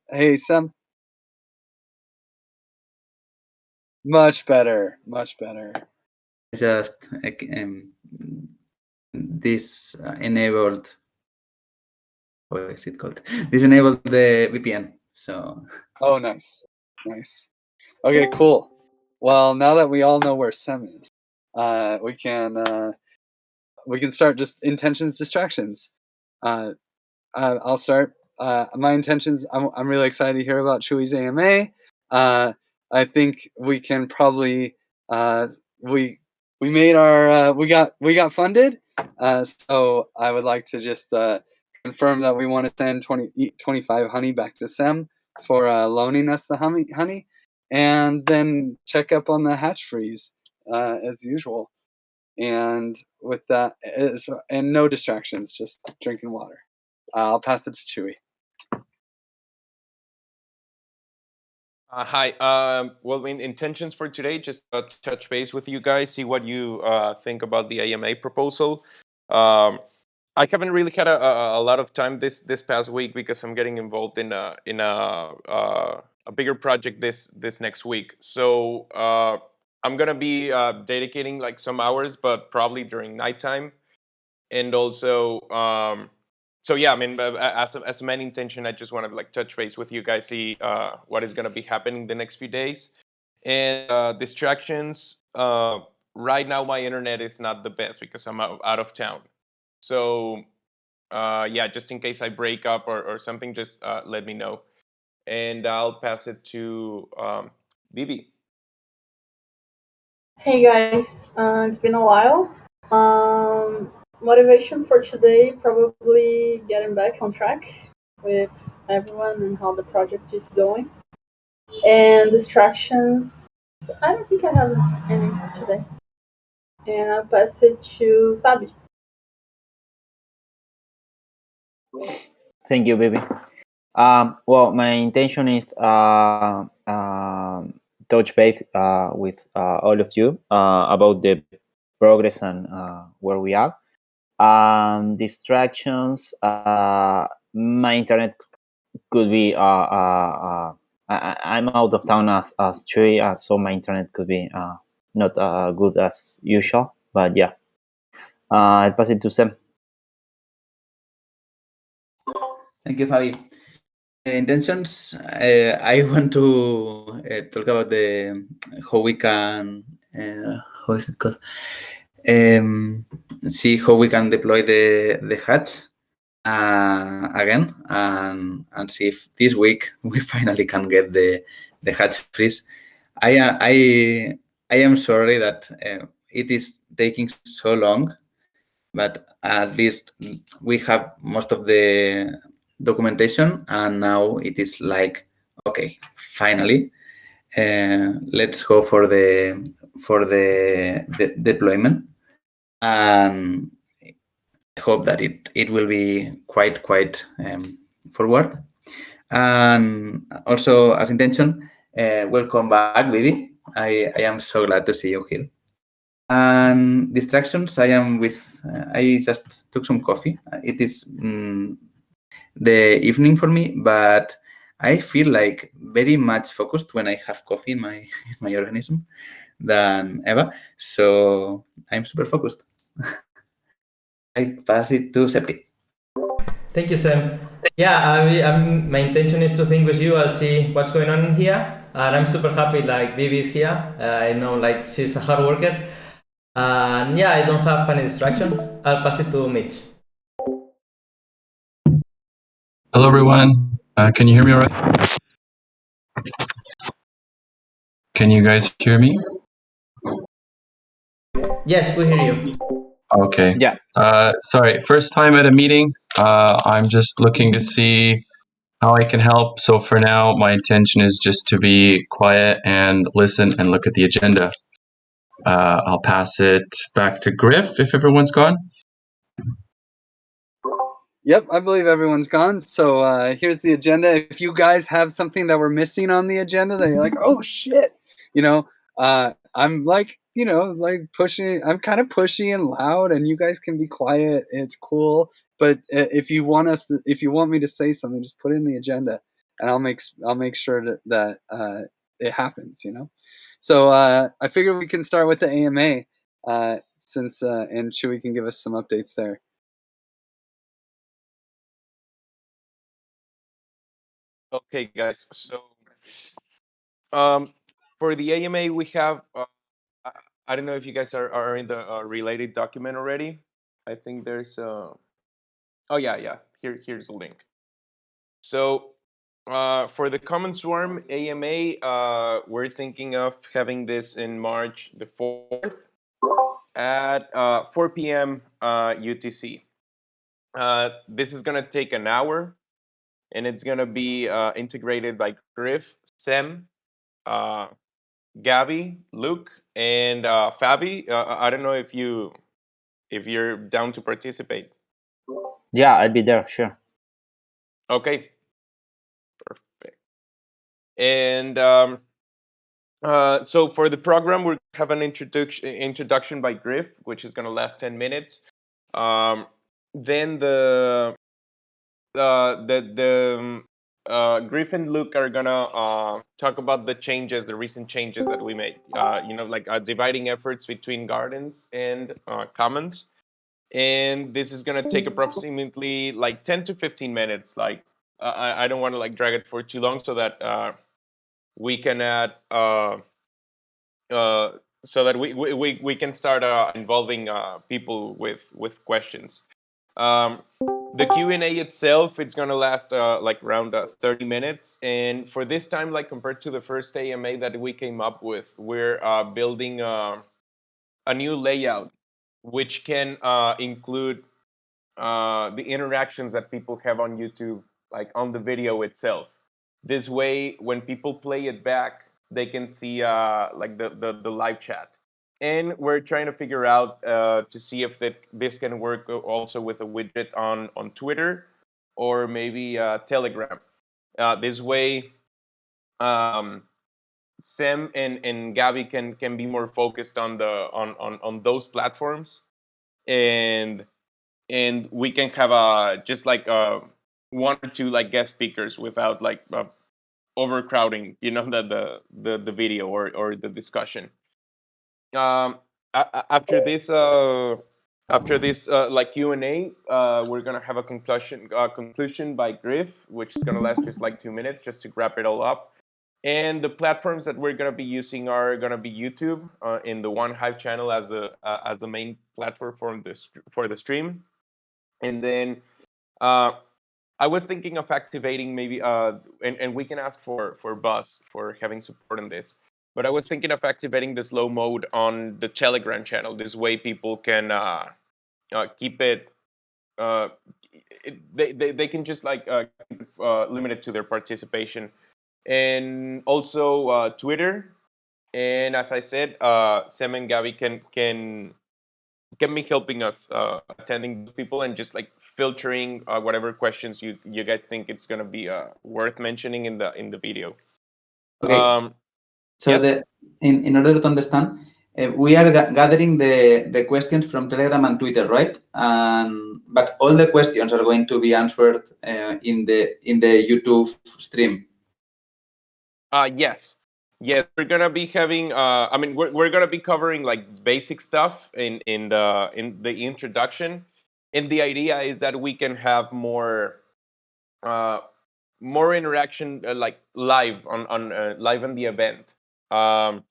Hey, Sam. Much better. Much better. Just this enabled. What is it called? This enabled the VPN. So. Oh, nice. Nice. Okay, cool. Well, now that we all know where Sem is, we can start just intentions, distractions. I'll start. My intentions. I'm really excited to hear about Chewy's AMA. I think we can probably we made our we got funded. So I would like to just confirm that we want to send 25 honey back to Sem for loaning us the honey, and then check up on the hatch freeze as usual. And with that, and no distractions, just drinking water. I'll pass it to Chewy. Hi. Well, intentions for today, just touch base with you guys, see what you think about the AMA proposal. I haven't really had a lot of time this past week because I'm getting involved in a bigger project this next week. So I'm gonna be dedicating like some hours, but probably during nighttime, and also so yeah, I mean, as a main intention, I just want to like touch base with you guys, see what is going to be happening the next few days, and distractions. Right now, my internet is not the best because I'm out of town. So yeah, just in case I break up or something, just let me know, and I'll pass it to Bibi. Hey guys, it's been a while. Motivation for today, probably getting back on track with everyone and how the project is going. And distractions, I don't think I have any today. And I'll pass it to Fabi. Thank you, baby. Well, my intention is touch base with all of you about the progress and where we are. Distractions. My internet could be. I'm out of town as tree, so my internet could be not good as usual. But yeah, I'll pass it to Sam. Thank you, Fabi. Intentions. I want to talk about the how we can how is it called? See how we can deploy the hatch again and see if this week we finally can get the hatch freeze. I am sorry that it is taking so long, but at least we have most of the documentation, and now it is like, okay, finally, let's go for the deployment, and I hope that it will be quite forward. And also, as intention, welcome back, Vivi. I am so glad to see you here. And distractions, I just took some coffee. It is the evening for me, but I feel like very much focused when I have coffee in my my organism than ever. So I'm super focused. I pass it to Septi. Thank you, Sam. Yeah, my intention is to think with you. I'll see what's going on here, and I'm super happy. Like Vivi is here. I know, like she's a hard worker, and yeah, I don't have any distraction. I'll pass it to Mitch. Hello, everyone. Can you hear me all right? Can you guys hear me? Yes, we hear you. Okay. Yeah. Sorry, first time at a meeting. I'm just looking to see how I can help. So for now, my intention is just to be quiet and listen and look at the agenda. I'll pass it back to Griff if everyone's gone. Yep, I believe everyone's gone. So here's the agenda. If you guys have something that we're missing on the agenda that you're like, oh shit, I'm like, like pushing. I'm kind of pushy and loud, and you guys can be quiet. It's cool. But if you want me to say something, just put it in the agenda. and I'll make sure that it happens. So I figure we can start with the AMA since and Chewy can give us some updates there. Okay, guys. So for the AMA, we have. I, I don't know if you guys are in the related document already. I think there's. Oh yeah. Here's the link. So for the Common Swarm AMA, we're thinking of having this in March the 4th at 4 p.m. UTC. This is gonna take an hour, and it's gonna be integrated by Griff, Sem, uh, Gabby, Luke, and Fabi. I don't know if you're down to participate. Yeah, I'll be there, sure. Okay, perfect. And so for the program, we have an introduction by Griff, which is going to last 10 minutes. Then Griff and Luke are gonna talk about the recent changes that we made. Like dividing efforts between gardens and commons. And this is gonna take approximately like 10 to 15 minutes. Like I don't want to like drag it for too long, so that we can add uh, so that we can start involving people with questions. Um, the Q&A itself, it's gonna last like around 30 minutes, and for this time, like compared to the first AMA that we came up with, we're building a new layout which can include the interactions that people have on YouTube, like on the video itself. This way, when people play it back, they can see like the live chat. And we're trying to figure out to see if this can work also with a widget on Twitter or maybe Telegram. This way, um, Sam and Gabby can be more focused on those platforms, and we can have just like one or two like guest speakers without like overcrowding, the video or the discussion. Um, after this like Q&A, we're gonna have a conclusion by Griff, which is gonna last just like 2 minutes, just to wrap it all up. And the platforms that we're gonna be using are gonna be YouTube in the One Hive channel as the main platform for the stream, and then I was thinking of activating maybe and we can ask for Buzz for having support in this. But I was thinking of activating the slow mode on the Telegram channel. This way, people can keep it. Uh, they can just like keep it, limited to their participation, and also Twitter. And as I said, Sam and Gabby can be helping us attending those people and just like filtering whatever questions you guys think it's gonna be worth mentioning in the video. Okay. So yes? in order to understand, we are gathering the questions from Telegram and Twitter, right? But all the questions are going to be answered in the YouTube stream. Yes. Yes, we're gonna be having. I mean, we're gonna be covering like basic stuff in the introduction, and the idea is that we can have uh, more interaction, like live on live on the event. Um,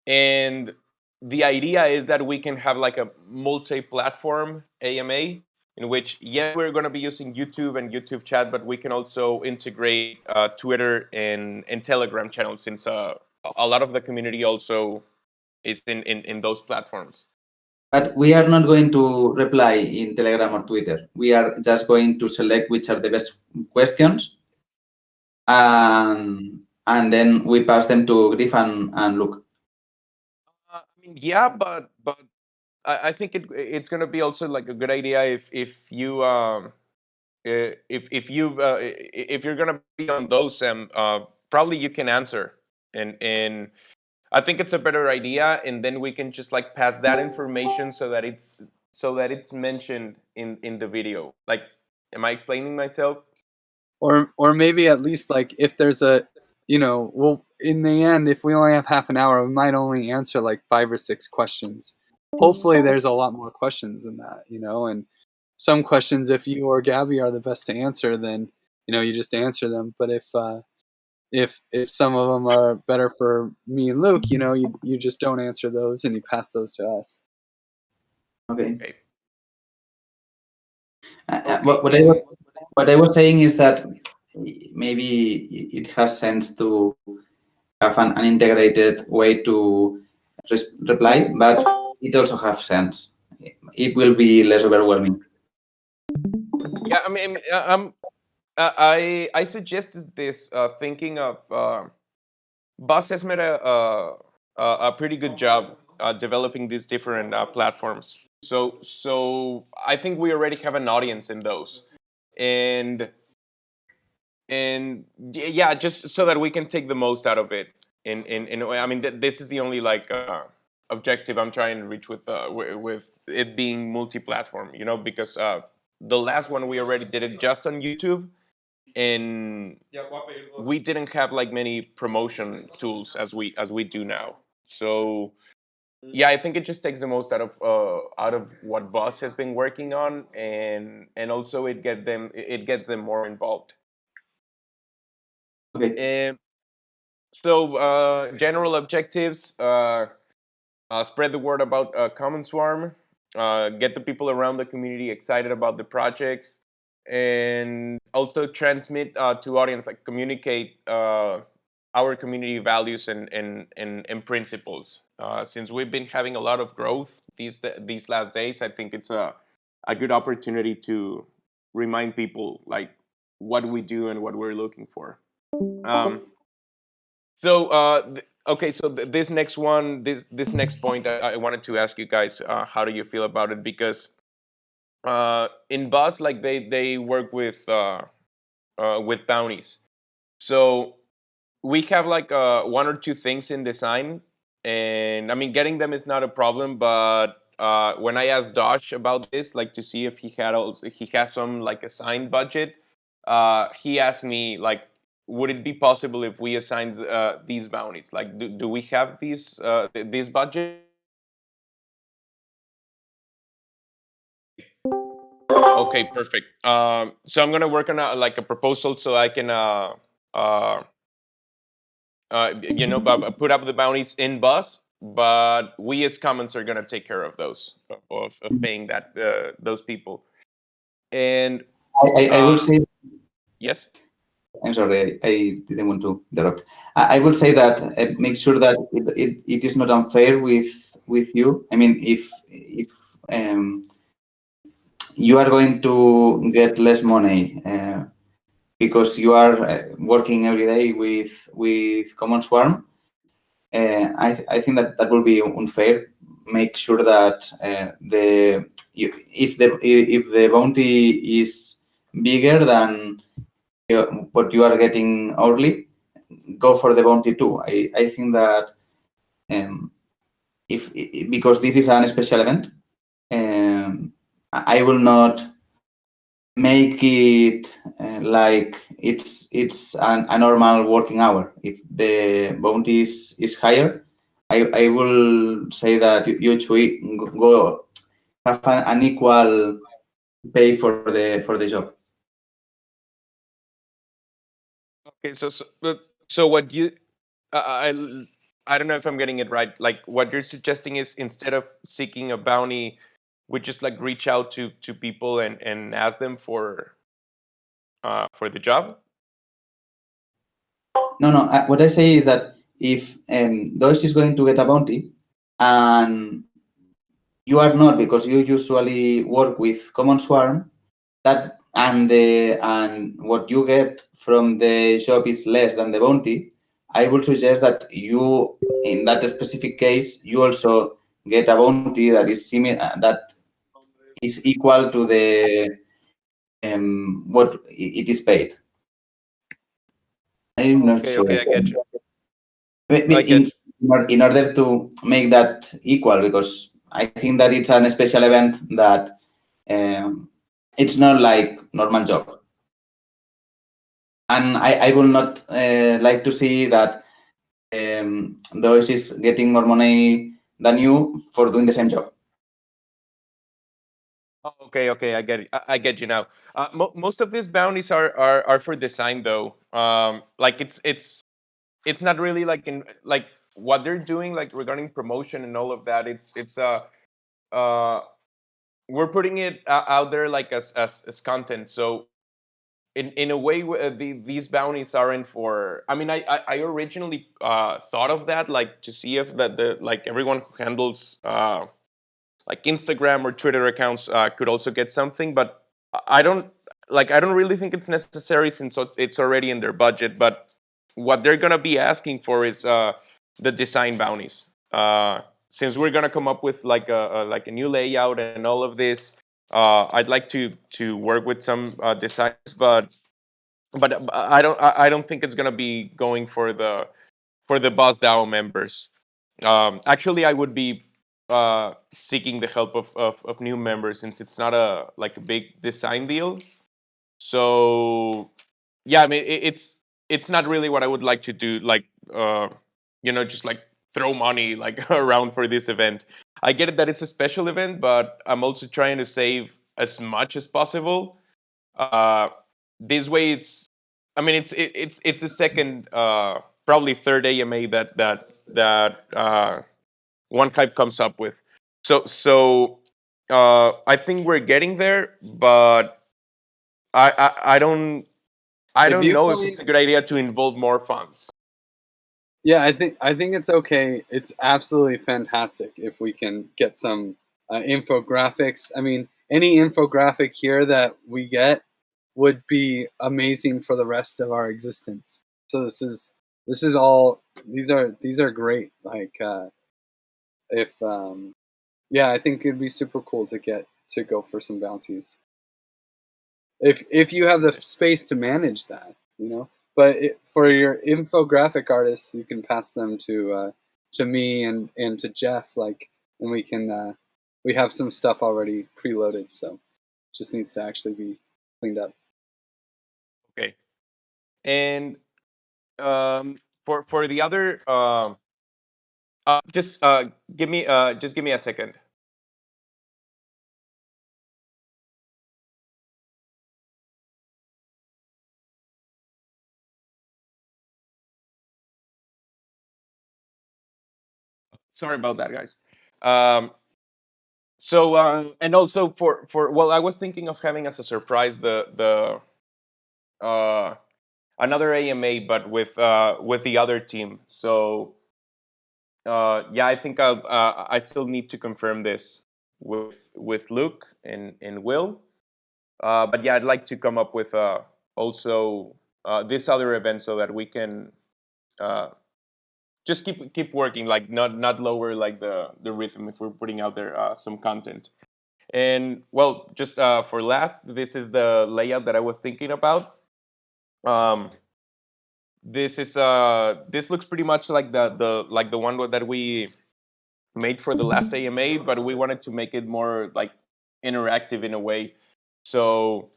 and the idea is that we can have like a multi-platform AMA in which, yes, we're going to be using YouTube and YouTube chat, but we can also integrate Twitter and Telegram channels, since a lot of the community also is in those platforms. But we are not going to reply in Telegram or Twitter. We are just going to select which are the best questions, and then we pass them to Griff and Luke. I mean, yeah, but I think it's going to be also like a good idea if you if you're gonna be on those, probably you can answer, and I think it's a better idea, and then we can just like pass that information so that it's mentioned in the video. Like, am I explaining myself? or maybe at least like if there's a, well, in the end, if we only have half an hour, we might only answer like 5 or 6 questions. Hopefully there's a lot more questions than that, and some questions, if you or Gabby are the best to answer, then you just answer them. But if some of them are better for me and Luke, you just don't answer those and you pass those to us. Okay. Okay, What I was saying is that maybe it has sense to have an integrated way to reply, but it also has sense. It will be less overwhelming. Yeah, I mean, I suggested this thinking of Buzz has made a pretty good job developing these different platforms. So I think we already have an audience in those, and yeah, just so that we can take the most out of it. In a way, I mean, this is the only like objective I'm trying to reach with it being multi-platform. Because the last one we already did it just on YouTube, and we didn't have like many promotion tools as we do now. So yeah, I think it just takes the most out of what Boss has been working on, and also it gets them more involved. Okay. So general objectives: spread the word about Common Swarm, get the people around the community excited about the project, and also transmit to audience, like communicate our community values and principles. Since we've been having a lot of growth these last days, I think it's a good opportunity to remind people like what we do and what we're looking for. Um, okay, so this next one, this next point, I wanted to ask you guys, how do you feel about it? Because in Buzz, like they work with bounties. So we have like 1 or 2 things in design, and I mean getting them is not a problem. But when I asked Dosh about this, like to see if he has some like assigned budget, he asked me like, would it be possible if we assigned these bounties? Like, do we have this budget? Okay, perfect. So I'm gonna work on like a proposal so I can uh, put up the bounties in Bus, but we as Commons are gonna take care of those of paying those people. And I will say, yes. I'm sorry, I didn't want to interrupt. I will say that make sure that it is not unfair with you. I mean, if you are going to get less money because you are working every day with Common Swarm, I think that will be unfair. Make sure that if the bounty is bigger than what you are getting hourly, go for the bounty too. I think that if because this is an special event, I will not make it like it's a normal working hour. If the bounty is higher, I will say that you should go have an equal pay for the job. Okay, so what you I I don't know if I'm getting it right. Like what you're suggesting is instead of seeking a bounty, we just like reach out to people and ask them for the job. No. What I say is that if Deutsch is going to get a bounty and you are not, because you usually work with Common Swarm, that and what you get from the job is less than the bounty, I would suggest that you, in that specific case, you also get a bounty that is similar, that is equal to the what it is paid. I'm not Okay, sure. okay, I get you. In, in order to make that equal, because I think that it's a special event that it's not like normal job. And I will not like to see that Deutsche is getting more money than you for doing the same job. Oh, okay, I get it. I get you now. Most of these bounties are for design though. Like it's not really like in like what they're doing like regarding promotion and all of that. Uh we're putting it out there like as content. So in a way, these bounties aren't for. I mean, I originally thought of that like to see if that the like everyone who handles like Instagram or Twitter accounts could also get something, but I don't I don't really think it's necessary since it's already in their budget. But what they're gonna be asking for is the design bounties. Since we're gonna come up with like a new layout and all of this, I'd like to work with some designs, but I don't think it's gonna be going for the Boss DAO members. Actually, I would be seeking the help of new members since it's not a like a big design deal. So yeah, I mean it's not really what I would like to do. Like just like throw money like around for this event. I get it that it's a special event, but I'm also trying to save as much as possible. Uh, this way, I mean, it's the second, probably third AMA that One Hype comes up with. So I think we're getting there, but I don't I If don't you know if it's find a good idea to involve more funds. Yeah, I think it's okay. It's absolutely fantastic if we can get some infographics. I mean, any infographic here that we get would be amazing for the rest of our existence. So this is all these are great. Like if yeah, I think it'd be super cool to go for some bounties if you have the space to manage that, you know. But for your infographic artists, you can pass them to me and to Jeff, like, and we have some stuff already preloaded, so it just needs to actually be cleaned up. Okay, and for the other, just give me a second. Sorry about that, guys. Um, and also for well, I was thinking of having as a surprise the another AMA, but with the other team. So yeah, I think I still need to confirm this with Luke and Will. But yeah, I'd like to come up with also this other event so that we can uh, just keep working, like not lower like the rhythm if we're putting out there some content. And well, just for last, this is the layout that I was thinking about. Um, this looks pretty much like the one that we made for the last AMA, but we wanted to make it more like interactive in a way. So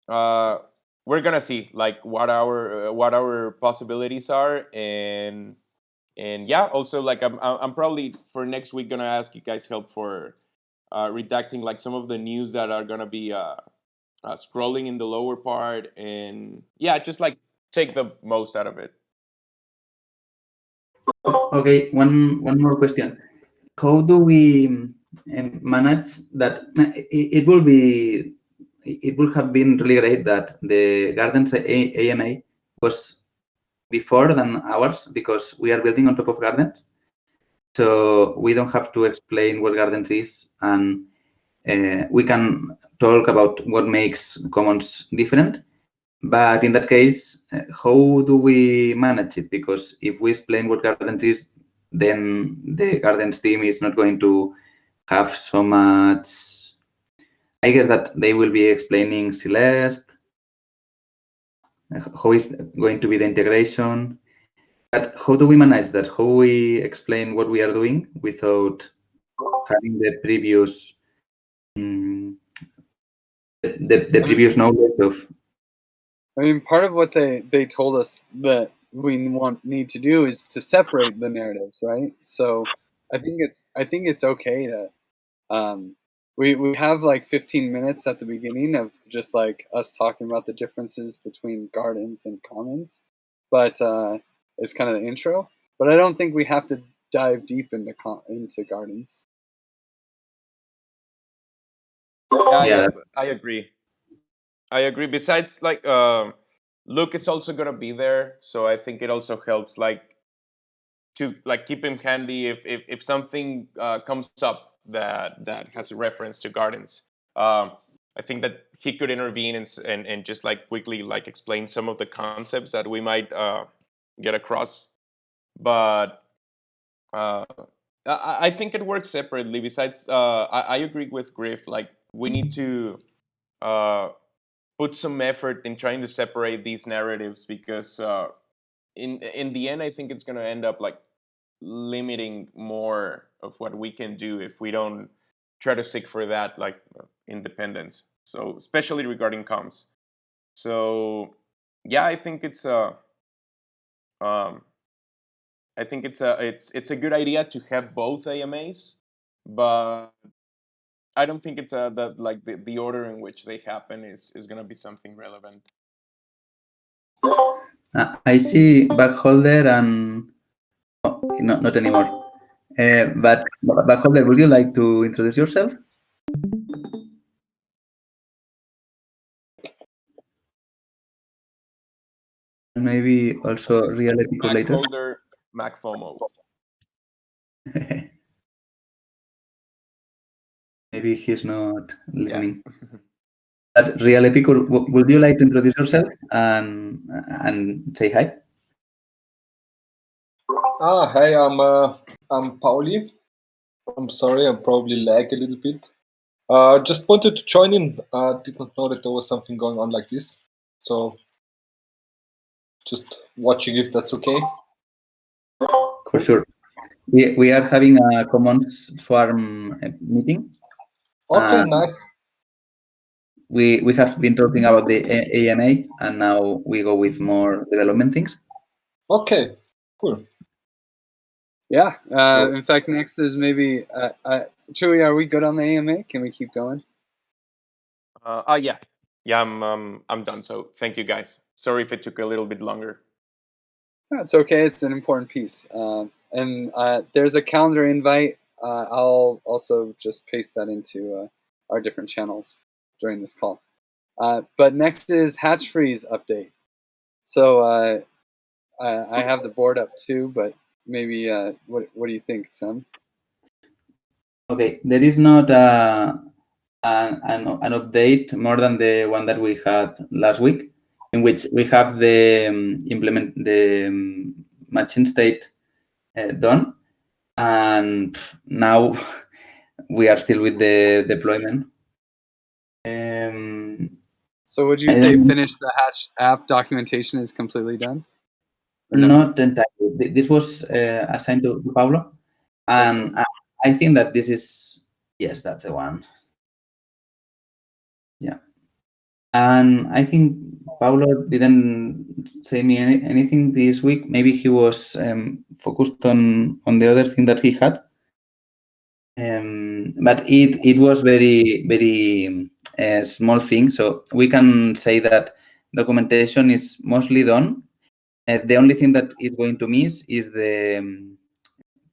uh, we're gonna see like what our possibilities are, and yeah, also like I'm probably for next week gonna ask you guys help for redacting like some of the news that are gonna be scrolling in the lower part, and yeah, just like take the most out of it. Okay, one more question. How do we manage that? It would have been really great that the Gardens AMA was before than ours because we are building on top of Gardens. So we don't have to explain what Gardens is, and we can talk about what makes commons different. But in that case, how do we manage it? Because if we explain what Gardens is, then the Gardens team is not going to have so much. I guess that they will be explaining Celeste, how is going to be the integration. But how do we manage that? How we explain what we are doing without having the previous the previous knowledge of I mean, part of what they told us that we need to do is to separate the narratives, right? So I think it's okay to we have like 15 minutes at the beginning of just like us talking about the differences between gardens and commons, but it's kind of the intro. But I don't think we have to dive deep into gardens. Yeah, Yeah, I agree. I agree. Besides, like, Luke is also gonna be there, so I think it also helps, like, to like keep him handy if something comes up that has a reference to gardens. I think that he could intervene and just like quickly like explain some of the concepts that we might get across. But uh, I think it works separately. Besides, I agree with Griff. Like, we need to uh, put some effort in trying to separate these narratives because in the end, I think it's going to end up like limiting more of what we can do if we don't try to seek for that like independence. So especially regarding comms. So yeah, um, I think it's a good idea to have both AMAs, but I don't think it's that like the order in which they happen is going to be something relevant. I see backholder and no, not anymore. But backholder, would you like to introduce yourself? Maybe also real epic Mac later. holder, Mac FOMO. Maybe he's not Yeah. listening. But real epic, would you like to introduce yourself and say hi? Hi, I'm Pauli. I'm sorry, I'm probably lag a little bit. Just wanted to join in. Did not know that there was something going on like this, so just watching if that's okay. For sure. We are having a commons swarm meeting. Okay, nice. We have been talking about the AMA, and now we go with more development things. Okay, cool. Yeah. In fact, next is maybe Chewy. Are we good on the AMA? Can we keep going? Yeah. I'm done. So thank you guys. Sorry if it took a little bit longer. That's okay. It's an important piece. And there's a calendar invite. I'll also just paste that into our different channels during this call. But next is Hatch Freeze update. So I have the board up too, but maybe what do you think, Sam? Okay, there is not an update more than the one that we had last week, in which we have the machine state done, and now we are still with the deployment. So would you say finish the Hatch app documentation is completely done? No? Not entirely. This was assigned to Pablo, and I think that this is, yes, that's the one. Yeah. And I think Paulo didn't say me anything this week. Maybe he was focused on the other thing that he had. But it was very small thing. So we can say that documentation is mostly done. The only thing that is going to miss is the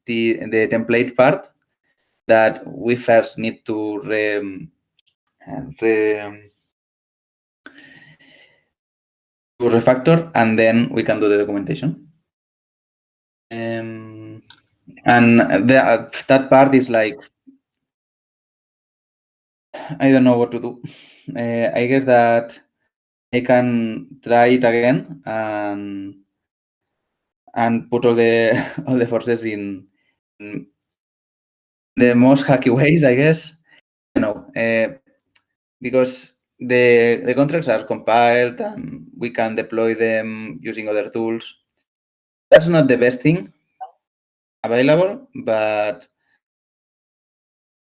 template part that we first need to refactor, and then we can do the documentation. And that part is like, I don't know what to do. I guess that I can try it again and put all the forces in the most hacky ways, I guess. Because the contracts are compiled and we can deploy them using other tools. That's not the best thing available, but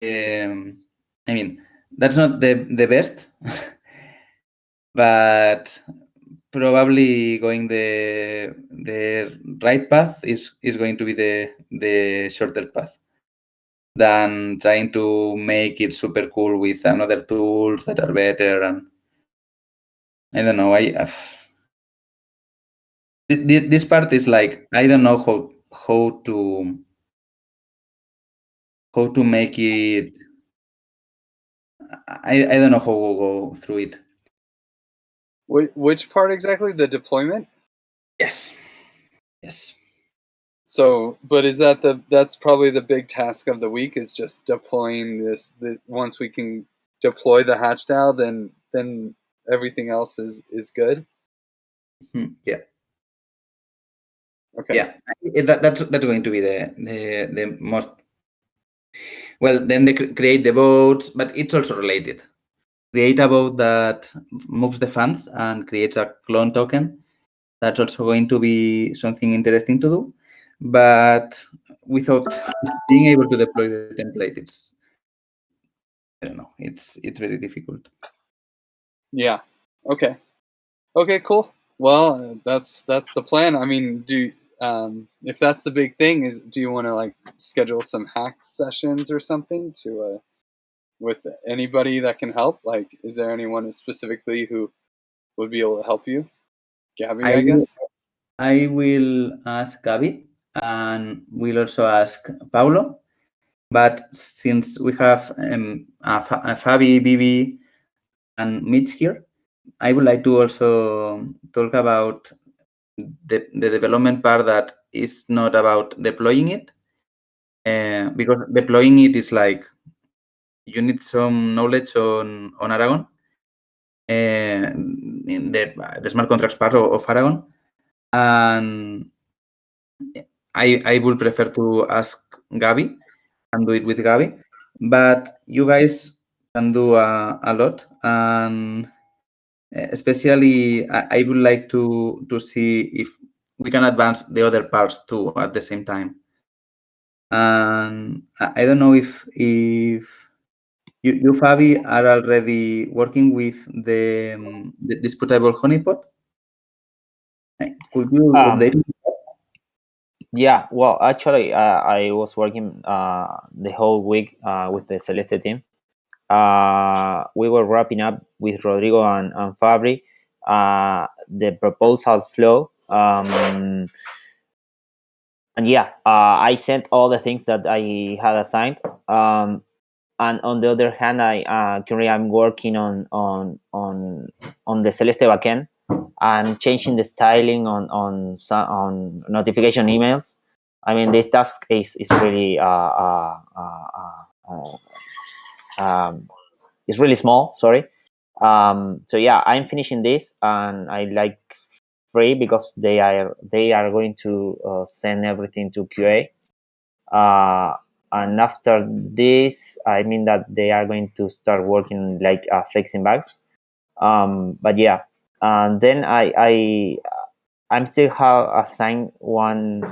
I mean, that's not the best, but probably going the right path is going to be the shorter path than trying to make it super cool with another tools that are better. And I don't know. This part is like, I don't know how to make it. I don't know how we'll go through it. Which part exactly? The deployment? Yes. So, but is that's probably the big task of the week, is just deploying this. Once we can deploy the hatch dial, then everything else is good. Yeah. Okay. Yeah, that's going to be the most. Well, then they create the votes, but it's also related. Create a vote that moves the funds and creates a clone token. That's also going to be something interesting to do, but without being able to deploy the template, I don't know. It's very difficult. Yeah. Okay. Okay. Cool. Well, that's the plan. I mean, if that's the big thing, do you want to like schedule some hack sessions or something to with anybody that can help? Like, is there anyone specifically who would be able to help you? Gabby, I guess. I will ask Gabi, and we'll also ask Paulo. But since we have Fabi, Bibi, and Mitch here, I would like to also talk about the development part that is not about deploying it, because deploying it is like you need some knowledge on Aragon, in the smart contracts part of Aragon, and I would prefer to ask Gabi and do it with Gabi, but you guys can do a lot, and especially I would like to see if we can advance the other parts too at the same time. And I don't know if you Fabi, are already working with the disputable honeypot. Could you update me? Yeah, well, actually, I was working the whole week with the Celeste team. We were wrapping up with Rodrigo and Fabri the proposal flow. And yeah, I sent all the things that I had assigned. And on the other hand, I currently I'm working on the Celeste backend and changing the styling on notification emails. I mean, this task is really it's really small. Sorry. So yeah, I'm finishing this, and I like free because they are going to send everything to QA. And after this, I mean that they are going to start working like fixing bugs. But yeah, and then I'm still have assigned one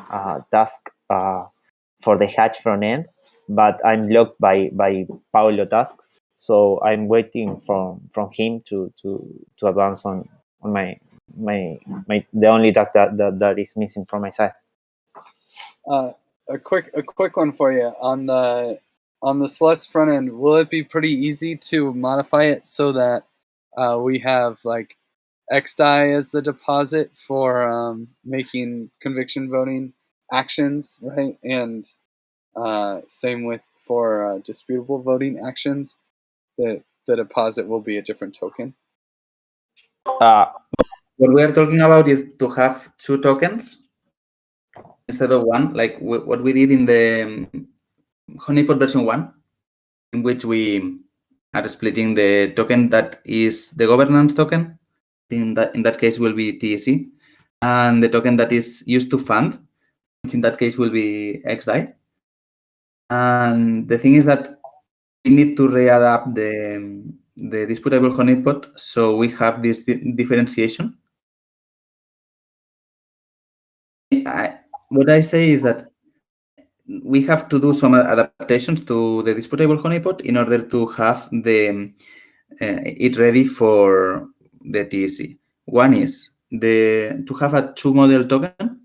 task for the hatch front end, but I'm blocked by Paulo task. So I'm waiting from him to advance on my the only task that is missing from my side. A quick one for you on the Celeste front end. Will it be pretty easy to modify it so that we have like XDI as the deposit for making conviction voting actions, right? And same with for disputable voting actions. The deposit will be a different token. What we are talking about is to have two tokens instead of one, like what we did in the honeypot version 1, in which we are splitting the token that is the governance token. In that case will be TSC, and the token that is used to fund, which in that case will be XDAI. And the thing is that we need to readapt the disputable honeypot so we have this differentiation. What I say is that we have to do some adaptations to the disputable honeypot in order to have it ready for the TSC. One is to have a two model token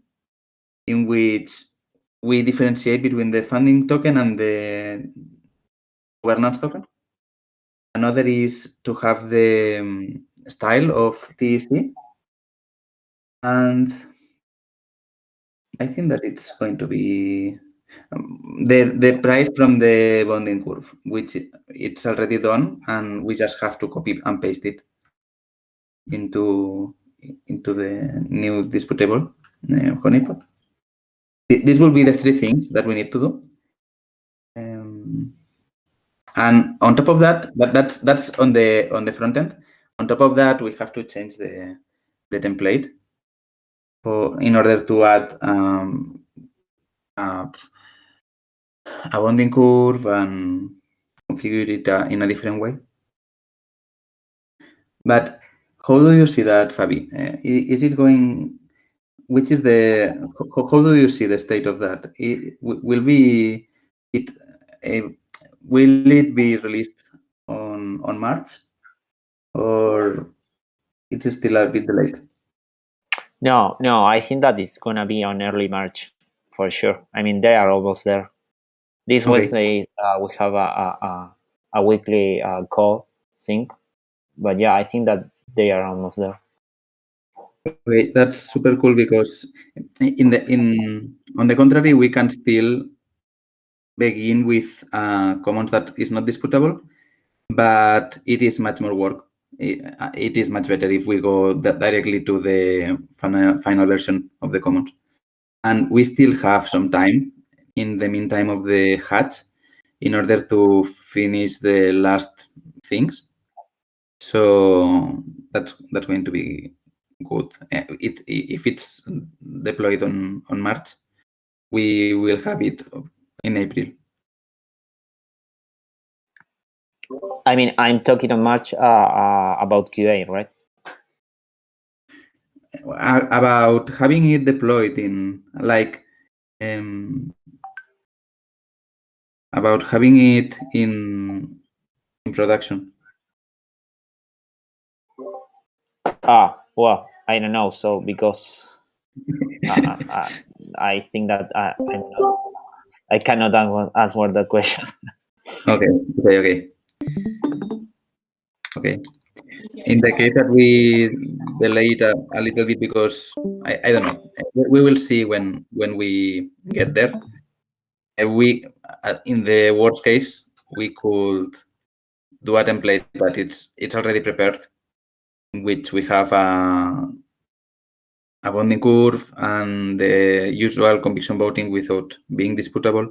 in which we differentiate between the funding token and the governance token. Another is to have the style of TEC. And I think that it's going to be the price from the bonding curve, which it's already done, and we just have to copy and paste it into the new disputable honeypot. This will be the three things that we need to do. And on top of that, that's on the front end. On top of that, we have to change the template in order to add a bonding curve and configure it in a different way. But how do you see that, Fabi? Is it going? Which is the? How do you see the state of that? Will be it? Will it be released on March, or it's still a bit delayed? No, I think that it's gonna be on early March for sure. I mean, they are almost there. This Wednesday we have a weekly call sync, but yeah, I think that they are almost there. Okay, that's super cool because on the contrary, we can still begin with commons that is not disputable, but it is much more work. It is much better if we go directly to the final version of the commons. And we still have some time in the meantime of the hatch in order to finish the last things. So that's going to be good. If it's deployed on March, we will have it in April. I mean, I'm talking on March about QA, right? About having it deployed in about having it in production. Well, I don't know. So because I think that I cannot answer that question. Okay. In the case that we delay it a little bit because I don't know, we will see when we get there. We in the worst case we could do a template, but it's already prepared, in which we have a bonding curve and the usual conviction voting without being disputable.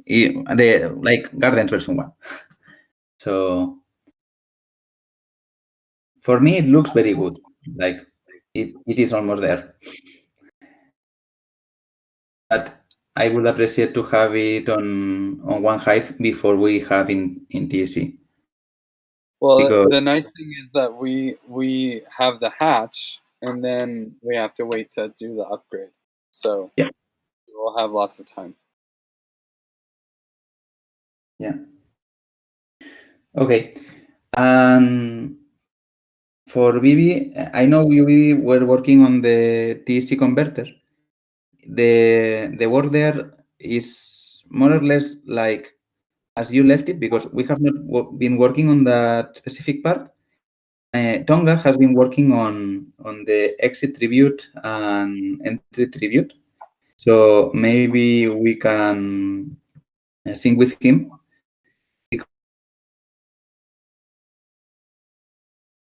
Like Gardens version 1. So for me, it looks very good. Like it is almost there. But I would appreciate to have it on one hive before we have in TSC. Well, the nice thing is that we have the hatch, and then we have to wait to do the upgrade. So yeah, we'll have lots of time. Yeah. Okay. And for Vivi, I know you were working on the TSC converter. The work there is more or less like as you left it, because we have not been working on that specific part. Tonga has been working on the exit tribute and entry tribute. So maybe we can sync with him.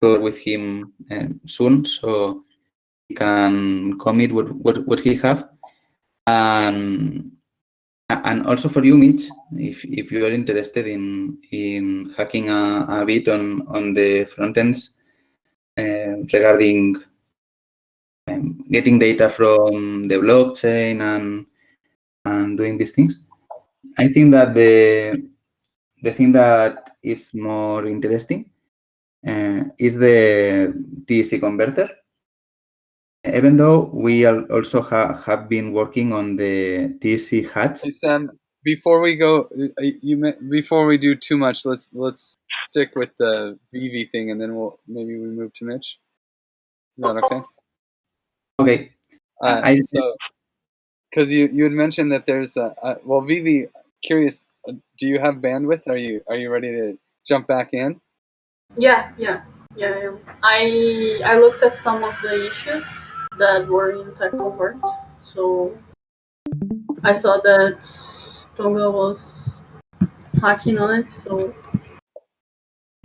With him soon, so he can commit what he have. And also for you, Mitch, if you are interested in hacking a bit on the front ends regarding getting data from the blockchain and doing these things, I think that the thing that is more interesting is the TEC converter. Even though we also have been working on the TEC hatch. Hey Sam, before we go, before we do too much, let's stick with the VV thing, and then maybe we move to Mitch. Is that okay? Okay. So, because you had mentioned that there's well, Vivi, curious, do you have bandwidth? Are you ready to jump back in? Yeah. I looked at some of the issues that were in Timecodes, so I saw that Tonga was hacking on it, so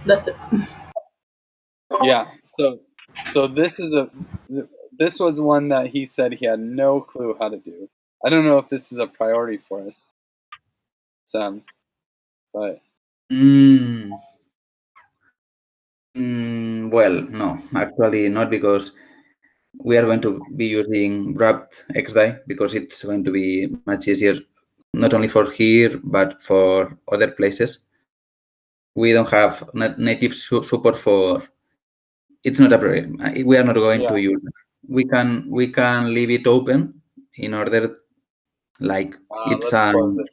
that's it. Yeah. So this was one that he said he had no clue how to do. I don't know if this is a priority for us, Sam, but well, no, actually not, because we are going to be using wrapped XDAI because it's going to be much easier, not only for here, but for other places. We don't have native support for, it's not a problem. We are not going to use it. We can leave it open in order, like, it's let's close it.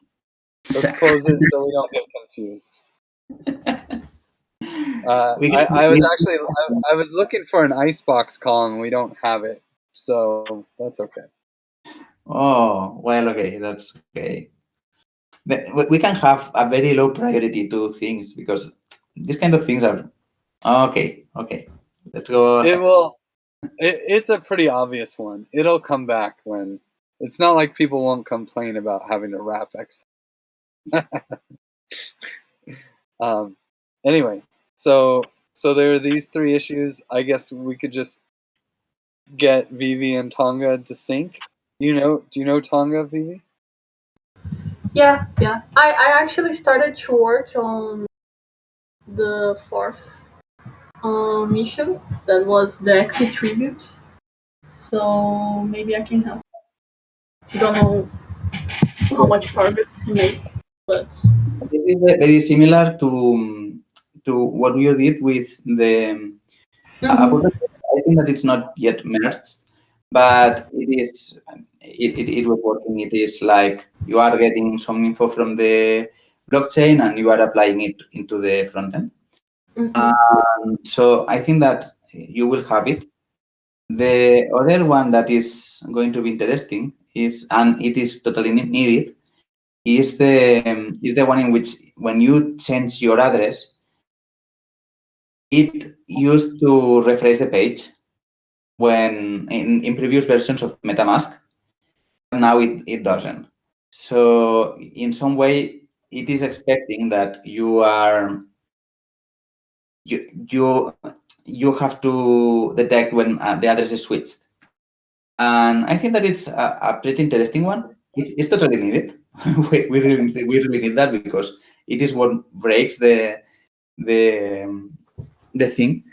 Let's close it so we don't get confused. I was actually I was looking for an icebox column. We don't have it, so that's okay. Oh, well, okay, that's okay. We can have a very low priority to things, because these kind of things are okay. Let's go ahead. It will. It's a pretty obvious one. It'll come back when. It's not like people won't complain about having to wrap X. Anyway, so there are these three issues. I guess we could just get Vivi and Tonga to sync. Do you know Tonga, Vivi? Yeah. I actually started to work on the fourth mission that was the exit tribute. So maybe I can help. Don't know how much progress he made, but It is very similar to what you did with the. I think that it's not yet merged, but it was working. It is like you are getting some info from the blockchain and you are applying it into the front end. So I think that you will have it. The other one that is going to be interesting is, and it is totally needed, is the one in which, when you change your address, it used to refresh the page when in previous versions of MetaMask. Now it doesn't. So in some way, it is expecting that you have to detect when the address is switched. And I think that it's a pretty interesting one. It's totally needed. we really need that, because it is what breaks the thing.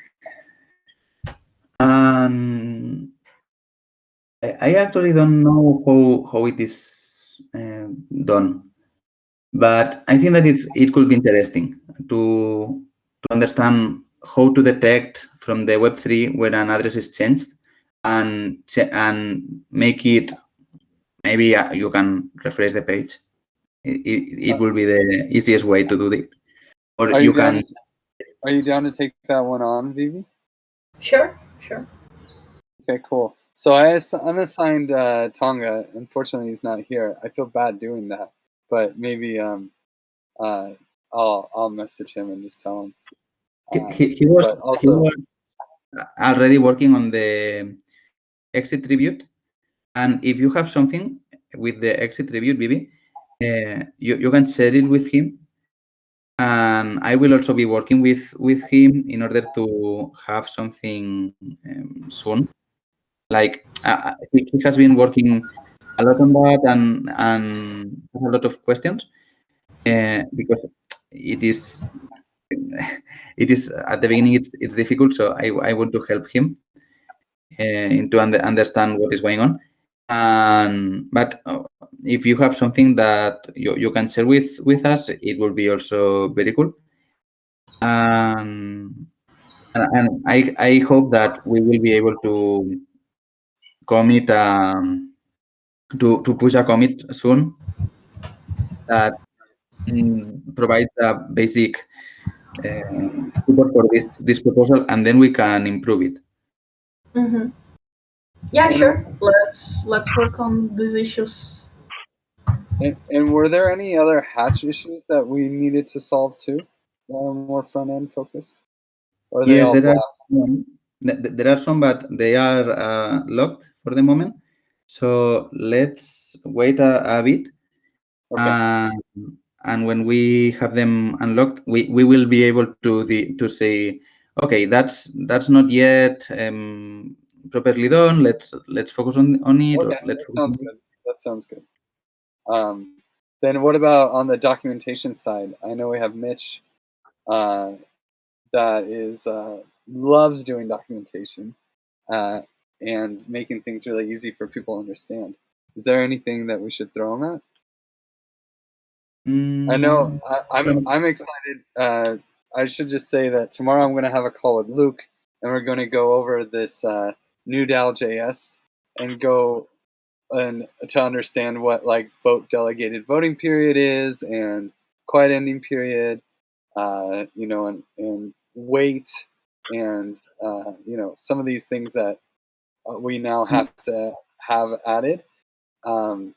And I actually don't know how it is done, but I think that it could be interesting to understand how to detect from the Web3 when an address is changed, and make it, maybe you can refresh the page. It will be the easiest way to do it. Or Are you down? can. Are you down to take that one on, Vivi? sure. Okay, cool. So I'm assigned Tonga. Unfortunately, he's not here. I feel bad doing that, but maybe I'll message him and just tell him. He was already working on the exit tribute, and if you have something with the exit tribute, Vivi, you can share it with him, and I will also be working with him in order to have something soon. Like, he has been working a lot on that, and has a lot of questions, because it is at the beginning, it's difficult. So I want to help him to understand what is going on. But if you have something that you can share with us, it will be also very cool. And I hope that we will be able to commit to push a commit soon that provides a basic support for this proposal, and then we can improve it. Yeah, And, sure. Let's work on these issues. and were there any other hatch issues that we needed to solve too that are more front end focused? Or are they Yes, all blocked? there are some, but they are locked for the moment. So let's wait a bit. Okay. And when we have them unlocked, we will be able to say, okay, that's not yet properly done. Let's focus on it, or Okay. let's That focus on sounds it. good. That sounds good. Then what about on the documentation side? I know we have Mitch uh, that is loves doing documentation uh, and making things really easy for people to understand. Is there anything that we should throw him at? I know I'm excited. I should just say that tomorrow I'm going to have a call with Luke, and we're going to go over this new DAL.js and go and to understand what like delegated voting period is and quiet ending period, and wait, and some of these things that we now have to have added. Um,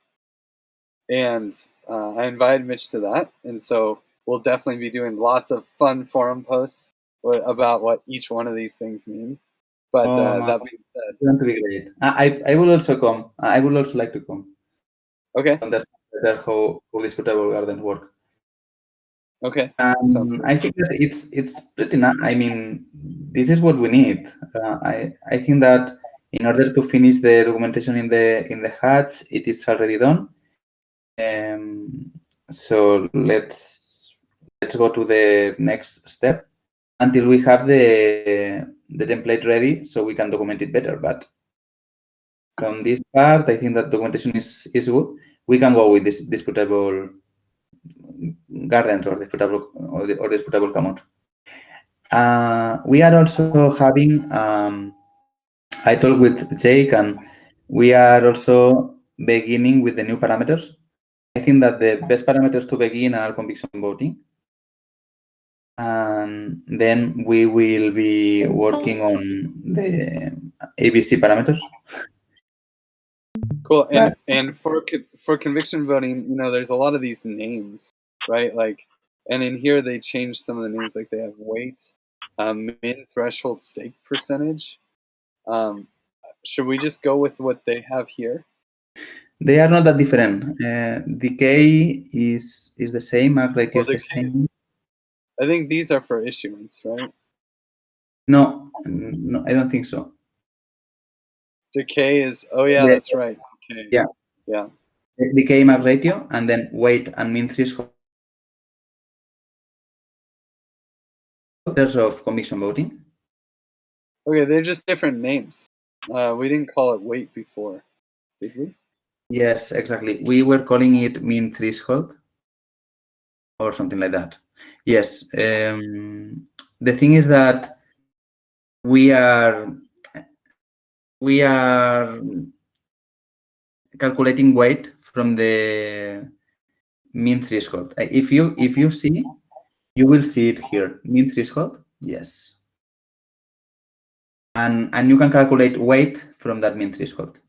and I invited Mitch to that, and so we'll definitely be doing lots of fun forum posts about what each one of these things mean. But that being said, It's going to be great. I will also come. I would also like to come. okay, Understand better how disputable gardens work. okay, sounds good. I think that it's pretty nice. I mean, this is what we need. I think that in order to finish the documentation in the hatch, it is already done. So let's go to the next step until we have the template ready, so we can document it better. But from this part, I think that documentation is good. We can go with this disputable gardens or disputable common. We are also having, I talked with Jake, and we are also beginning with the new parameters. I think that the best parameters to begin are conviction voting. And then we will be working on the ABC parameters. Cool. But And for conviction voting, there's a lot of these names, right? Like, and in here they changed some of the names. Like they have weight, min threshold stake percentage. Um, should we just go with what they have here? they are not that different. Decay is the same, arc ratio Well, is the same. I think these are for issuance, right? No, I don't think so. Decay is, oh yeah, The- that's right. Decay. yeah, Yeah. decay arc ratio, and then weight and min threshold of conviction voting. Okay, they're just different names. We didn't call it weight before, did we? Yes, exactly. We were calling it min threshold or something like that. Yes. The thing is that we are calculating weight from the min threshold. If you see, you will see it here. Min threshold, yes. And you can calculate weight from that min threshold.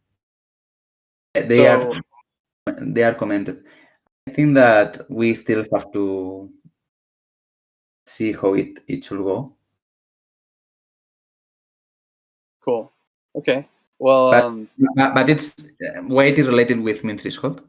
They are commented. I think that we still have to see how it should go. Cool. Okay. Well, But it's weight is related with min threshold.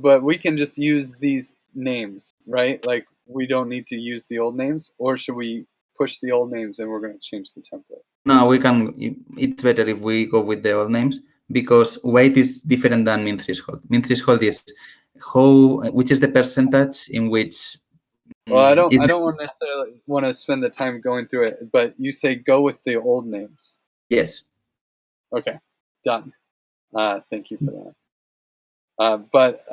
but we can just use these names, right? Like we don't need to use the old names, or should we push the old names and we're going to change the template? No, we can. It's better if we go with the old names because weight is different than min threshold. Min threshold is which is the percentage in which. Well, I don't necessarily want to spend the time going through it, but you say go with the old names. Yes. Okay, done. Thank you for that. But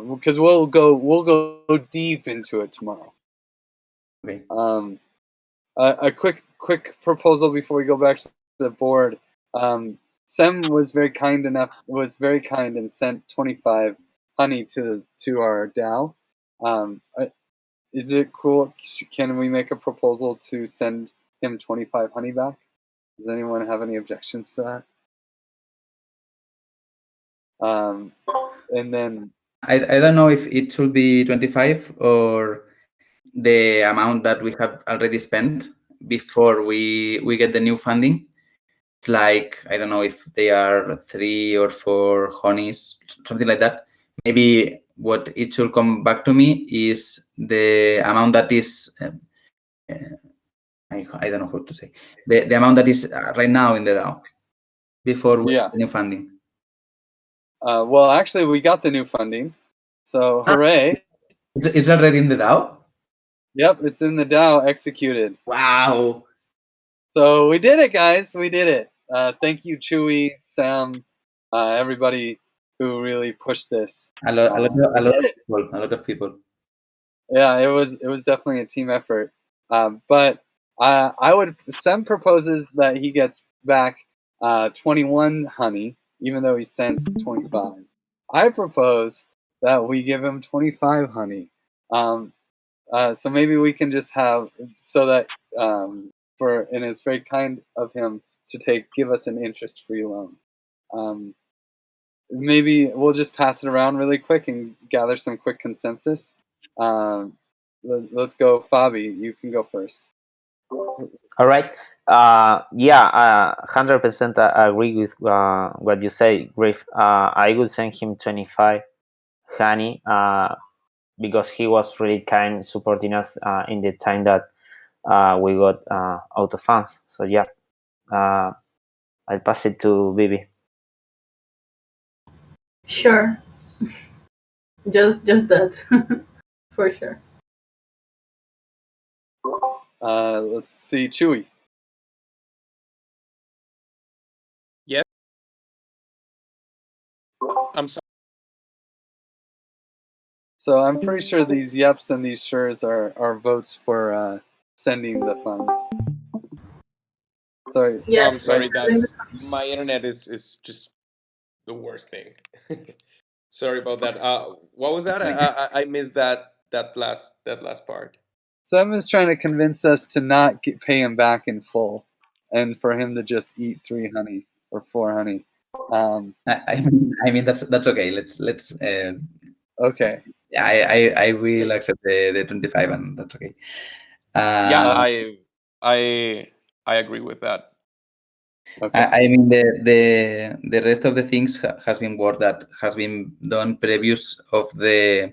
because we'll go deep into it tomorrow. Okay. A quick proposal before we go back to the board. Sem was very kind and sent 25 honey to our DAO. Is it cool? Can we make a proposal to send him 25 honey back? Does anyone have any objections to that? And then I don't know if it should be 25 or the amount that we have already spent before we get the new funding. It's like, I don't know if they are 3 or 4 honeys, something like that. Maybe what it should come back to me is the amount that is, I don't know how to say, the amount that is right now in the DAO before we get the new funding. well, actually, we got the new funding, so hooray! It's already in the DAO? Yep, it's in the DAO executed. Wow! So we did it, guys. We did it. Thank you, Chewy, Sam, everybody who really pushed this. A lot of people. Yeah, it was definitely a team effort. But Sam proposes that he gets back 21 honey, even though he sent 25. I propose that we give him 25 honey. So maybe we can just have so that and it's very kind of him to give us an interest-free loan. Maybe we'll just pass it around really quick and gather some quick consensus. Let's go, Fabi. You can go first. All right. Yeah, 100% I agree with what you say, Griff. I would send him 25 honey because he was really kind supporting us in the time that we got out of funds. So yeah, I'll pass it to Bibi. Sure. Just that. For sure. Let's see, Chewy. Yes. I'm sorry. So I'm pretty sure these yeps and these sures are votes for sending the funds. Sorry. Yes. I'm sorry. That's my internet is just the worst thing. Sorry about that. What was that? I missed that last part. Sam is trying to convince us to not pay him back in full, and for him to just eat 3 honey or 4 honey. I mean that's okay. Let's. Okay. I will accept the 25, and that's okay. Yeah, I agree with that. Okay. I mean the rest of the things has been work that has been done previous of this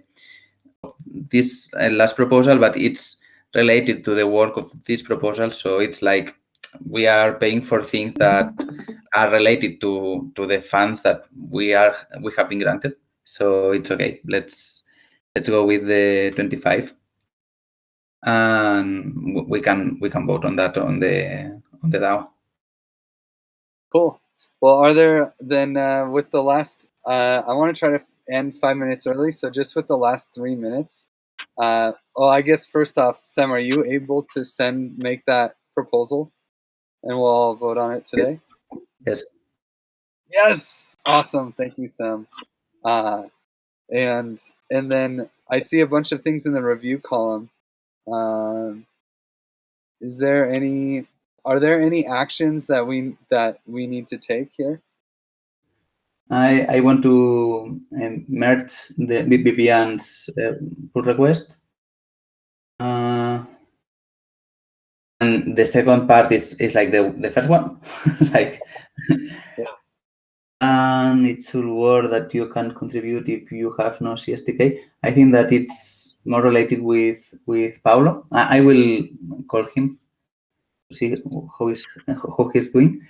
last proposal, but it's related to the work of this proposal. So it's like we are paying for things that are related to the funds that we have been granted. So it's okay. Let's go with the 25, and we can vote on that on the DAO. Cool. Well, are there then with the last? I want to try to end 5 minutes early, so just with the last 3 minutes. I guess first off, Sam, are you able to make that proposal, and we'll all vote on it today? Yes. Yes. Awesome. Thank you, Sam. And then I see a bunch of things in the review column. Are there any actions that we need to take here? I want to merge the Vivian's pull request. And the second part is like the first one. Like, yeah. And it should work that you can contribute if you have no CSTK. I think that it's more related with Paulo. I will call him to see how he's doing.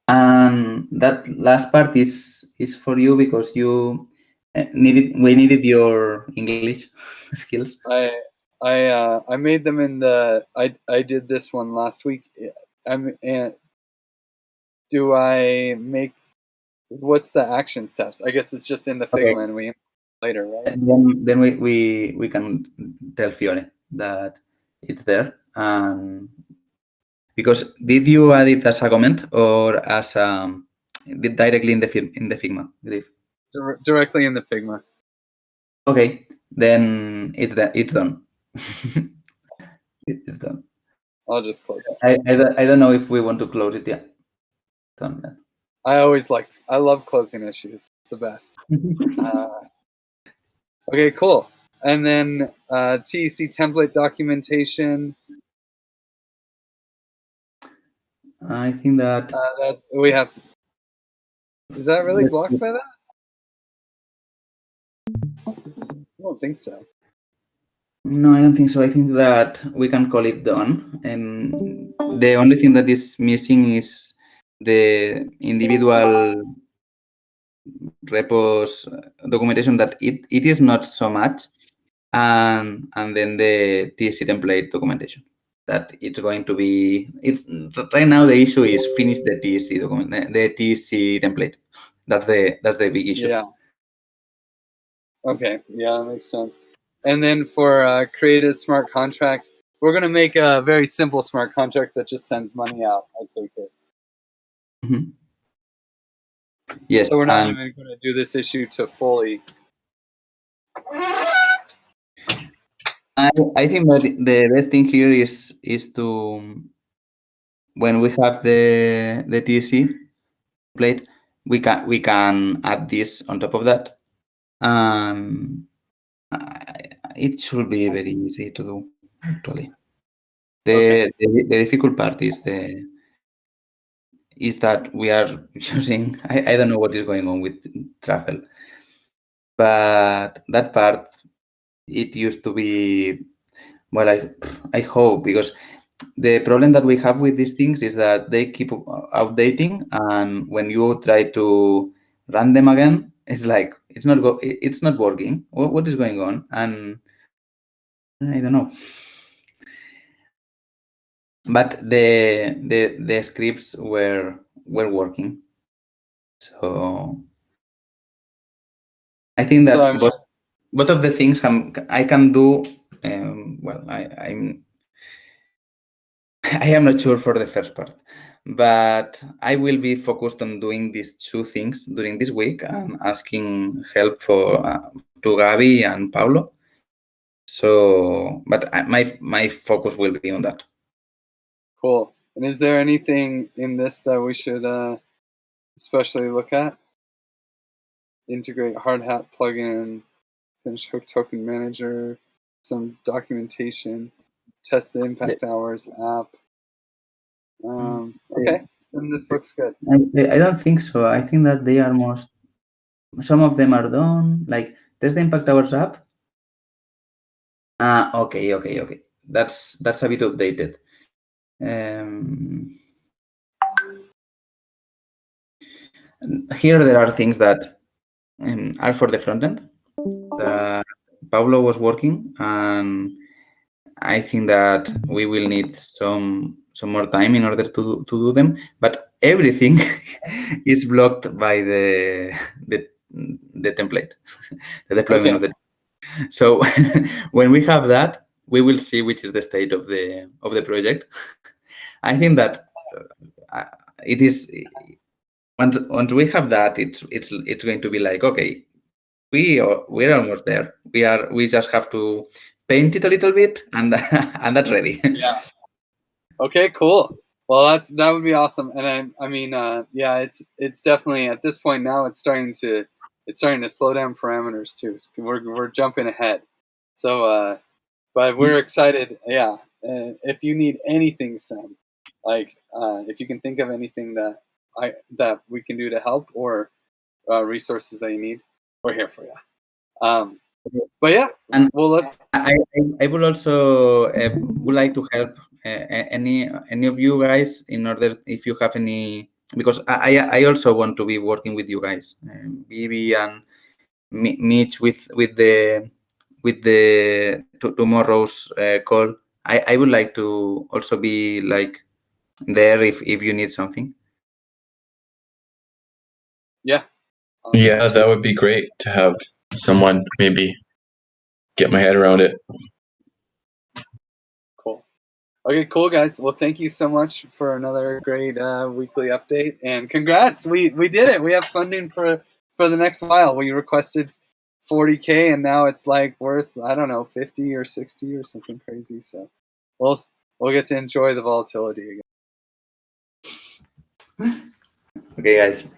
And that last part is for you because you we needed your English skills. I made them in the I did this one last week. Do I make what's the action steps? I guess it's just in the Figma and we later, right? And then we can tell Fiore that it's there. Because did you add it as a comment or as directly in the Figma, Griff? Directly in the Figma. Okay, then it's done. It's done. I'll just close it. I don't know if we want to close it yet. Done. I love closing issues. It's the best. Okay, cool. And then TEC template documentation. I think that That's we have to. Is that really blocked by that? I don't think so. No, I don't think so. I think that we can call it done. And the only thing that is missing is the individual repos documentation that it is not so much, and then the TSC template documentation that it's going to be. It's right now the issue is finish the TSC document, the TSC template. That's the big issue. Yeah. Okay. Yeah, that makes sense. And then for create a smart contract, we're going to make a very simple smart contract that just sends money out. I take it. Mm-hmm. Yes. So we're not even going to do this issue to fully. I think that the best thing here is to, when we have the TSC plate, we can add this on top of that, and it should be very easy to do. Actually, the difficult part is that we are using. I don't know what is going on with travel, but that part, it used to be. Well, I hope, because the problem that we have with these things is that they keep outdating, and when you try to run them again, it's like it's not working. What is going on? And I don't know. But the scripts were working, so I think that both of the things I can do. Well, I am not sure for the first part, but I will be focused on doing these two things during this week and asking help to Gabi and Paulo. So, but my focus will be on that. Cool. And is there anything in this that we should especially look at? Integrate hard hat plugin, finish hook token manager, some documentation, test the impact hours app. Okay, and this looks good. I don't think so. I think that they are some of them are done. Like test the impact hours app. Okay. That's a bit updated. Here there are things that are for the front end that Paulo was working, and I think that we will need some more time in order to do them. But everything is blocked by the template, the deployment of it. So when we have that, we will see which is the state of the project. I think that it is. Once we have that, it's going to be like, okay, we're almost there. We just have to paint it a little bit, and and that's ready. Yeah. Okay, cool. Well, that would be awesome. And I mean, yeah, it's definitely at this point now it's starting to slow down parameters too. We're jumping ahead. So, but we're excited. Yeah. If you need anything, Sam, like if you can think of anything that we can do to help, or resources that you need, we're here for you. But yeah, and well, let's. I would also would like to help any of you guys in order, if you have any, because I also want to be working with you guys, Vivi and Mitch with the tomorrow's call. I would like to also be like there if you need something. Yeah. Awesome. Yeah, that would be great to have someone maybe get my head around it. Cool. Okay, cool, guys. Well, thank you so much for another great weekly update, and congrats. We did it. We have funding for the next while. We requested 40K, and now it's like worth, I don't know, 50 or 60 or something crazy. So we'll get to enjoy the volatility again. Okay, guys.